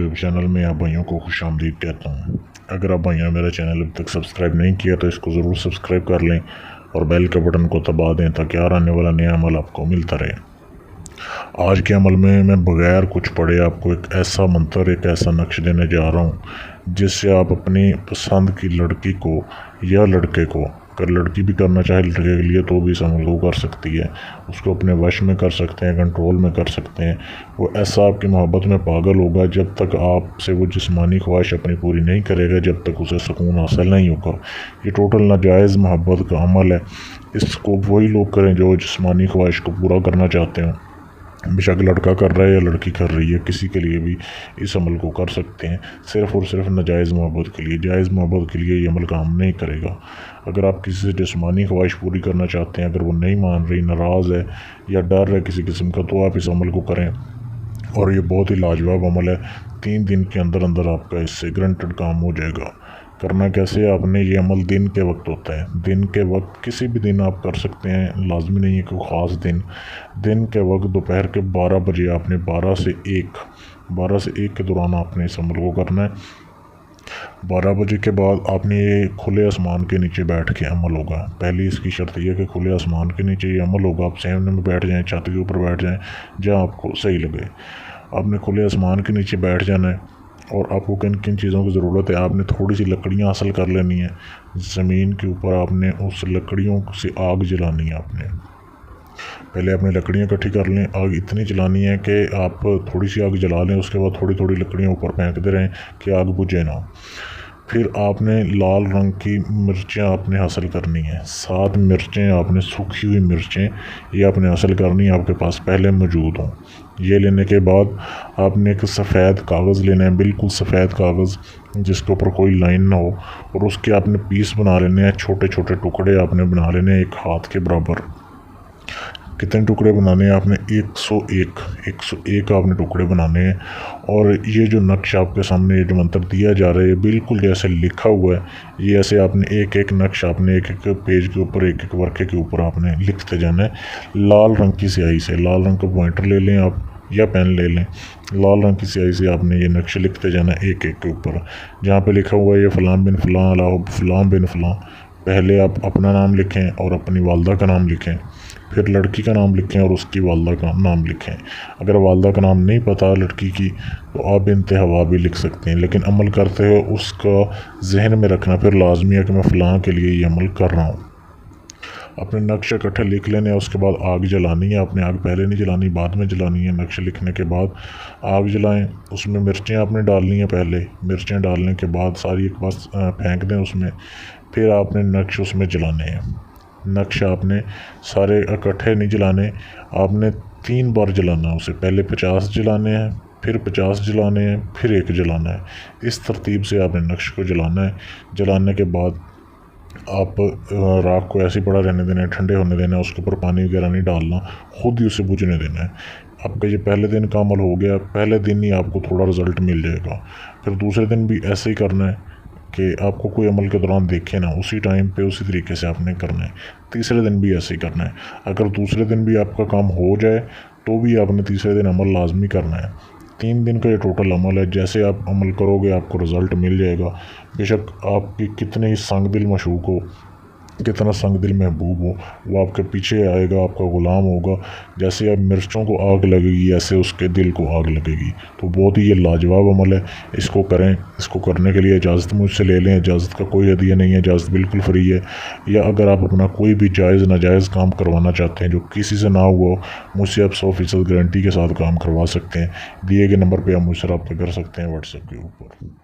YouTube channel में आप भाइयों को खुश आमदीद कहता हूँ। अगर आप भाइयों ने मेरा चैनल अभी तक सब्सक्राइब नहीं किया तो इसको ज़रूर सब्सक्राइब कर लें और बेल के बटन को दबा दें ताकि हर आने वाला नया अमल आपको मिलता रहे। आज के अमल में मैं बगैर कुछ पढ़े आपको एक ऐसा मंत्र, एक ऐसा नक्श देने जा रहा हूँ जिससे आप अपनी पसंद की लड़की को या लड़के को, अगर लड़की भी करना चाहे लड़के के लिए तो भी इस अमल को कर सकती है, उसको अपने वश में कर सकते हैं, कंट्रोल में कर सकते हैं। वो ऐसा आपकी मोहब्बत में पागल होगा जब तक आपसे वो जिस्मानी ख्वाहिश अपनी पूरी नहीं करेगा, जब तक उसे सुकून हासिल नहीं होगा। ये टोटल नाजायज़ मोहब्बत का अमल है। इसको वही लोग करें जो जिस्मानी ख्वाहिश को पूरा करना चाहते हैं। बेशक लड़का कर रहा है या लड़की कर रही है, किसी के लिए भी इस अमल को कर सकते हैं, सिर्फ़ और सिर्फ नाजायज़ मोहब्बत के लिए। जायज़ मोहब्बत के लिए ये अमल काम नहीं करेगा। अगर आप किसी से जिस्मानी ख्वाहिश पूरी करना चाहते हैं, अगर वो नहीं मान रही, नाराज़ है या डर है किसी किस्म का, तो आप इस अमल को करें और ये बहुत ही लाजवाब अमल है। 3 दिन के अंदर अंदर आपका इससे गारंटेड काम हो जाएगा। करना कैसे, आपने ये अमल दिन के वक्त होता है। दिन के वक्त किसी भी दिन आप कर सकते हैं, लाजमी नहीं है कोई ख़ास दिन। दिन के वक्त दोपहर के 12 बजे आपने 12 से 1 के दौरान आपने इस अमल को करना है। 12 बजे के बाद आपने ये खुले आसमान के नीचे बैठ के अमल होगा। पहली इसकी शर्त यह है कि खुले आसमान के नीचे ये अमल होगा। आप सामने में बैठ जाएँ, छत के ऊपर बैठ जाएँ, जहाँ आपको सही लगे। आपने खुले आसमान के नीचे बैठ जाना है और आपको किन किन चीज़ों की ज़रूरत है, आपने थोड़ी सी लकड़ियाँ हासिल कर लेनी है। ज़मीन के ऊपर आपने उस लकड़ियों से आग जलानी है। आपने पहले अपनी लकड़ियाँ इकट्ठी कर लें। आग इतनी जलानी है कि आप थोड़ी सी आग जला लें, उसके बाद थोड़ी थोड़ी लकड़ियाँ ऊपर फेंकते रहें कि आग बुझे ना। फिर आपने लाल रंग की मिर्चें आपने हासिल करनी है। 7 मिर्चें आपने, सूखी हुई मिर्चें, ये आपने हासिल करनी है, आपके पास पहले मौजूद हों। ये लेने के बाद आपने एक सफ़ेद कागज़ लेना है, बिल्कुल सफ़ेद कागज़ जिसके ऊपर कोई लाइन ना हो, और उसके आपने पीस बना लेने हैं। छोटे छोटे टुकड़े आपने बना लेने हैं, 1 हाथ के बराबर। कितने टुकड़े बनाने हैं आपने? 101 आपने टुकड़े बनाने हैं। और ये जो नक्श आपके सामने, ये जो मंत्र दिया जा रहा है, बिल्कुल जैसे लिखा हुआ है, ये ऐसे आपने एक नक्श आपने एक पेज के ऊपर, एक वर्के के ऊपर आपने लिखते जाना है। लाल रंग की स्याही से, लाल रंग का पॉइंटर ले लें आप या पेन ले लें। लाल रंग की स्याही से आपने ये नक्श लिखते जाना है एक के ऊपर। जहाँ पे लिखा हुआ है ये फ़लाँ बिन फ़लाँ अला फ़लाँ बिन फ़लाँ, पहले आप अपना नाम लिखें और अपनी वालदा का नाम लिखें, फिर लड़की का नाम लिखें और उसकी वालदा का नाम लिखें। अगर वालदा का नाम नहीं पता लड़की की तो आप बिन्ते हवा भी लिख सकते हैं, लेकिन अमल करते हुए उसका जहन में रखना फिर लाजमी है कि मैं फ़लाँ के लिए ये अमल कर रहा हूँ। अपने नक्श इकट्ठे लिख लेने हैं। उसके बाद आग जलानी है। आपने आग पहले नहीं जलानी, बाद में जलानी है। नक्श लिखने के बाद आग जलाएं, उसमें मिर्चें आपने डालनी है। पहले मिर्चें डालने के बाद सारी एक पास फेंक दें उसमें। फिर आपने नक्श उसमें जलाने हैं। नक्श आपने सारे इकट्ठे नहीं जलाने, आपने 3 बार जलाना है उसे। पहले 50 जलाने हैं, फिर 50 जलाने हैं, फिर 1 जलाना है। इस तरतीब से आपने नक्श को जलाना है। जलाने के बाद आप राख को ऐसे ही पड़ा रहने देना है, ठंडे होने देना है। उसके ऊपर पानी वगैरह नहीं डालना, खुद ही उसे बुझने देना है। आपका ये पहले दिन का अमल हो गया। पहले दिन ही आपको थोड़ा रिज़ल्ट मिल जाएगा। फिर दूसरे दिन भी ऐसे ही करना है कि आपको कोई अमल के दौरान देखे ना, उसी टाइम पे उसी तरीके से आपने करना है। तीसरे दिन भी ऐसे ही करना है। अगर दूसरे दिन भी आपका काम हो जाए तो भी आपने तीसरे दिन अमल लाजमी करना है। 3 दिन का ये टोटल अमल है। जैसे आप अमल करोगे आपको रिज़ल्ट मिल जाएगा। बेशक आपकी कितने ही संग दिल मशूक हो, कितना संग दिल महबूब हो, वो आपके पीछे आएगा, आपका ग़ुलाम होगा। जैसे अब मिर्चों को आग लगेगी ऐसे उसके दिल को आग लगेगी। तो बहुत ही ये लाजवाब अमल है, इसको करें। इसको करने के लिए इजाज़त मुझसे ले लें। इजाज़त का कोई हदिया नहीं है, इजाज़त बिल्कुल फ्री है। या अगर आप अपना कोई भी जायज़ नाजायज़ काम करवाना चाहते हैं जो किसी से ना हुआ हो, मुझसे आप 100% गारंटी के साथ काम करवा सकते हैं। दिए गए नंबर पर आप मुझसे रब्ता कर सकते हैं व्हाट्सएप के ऊपर।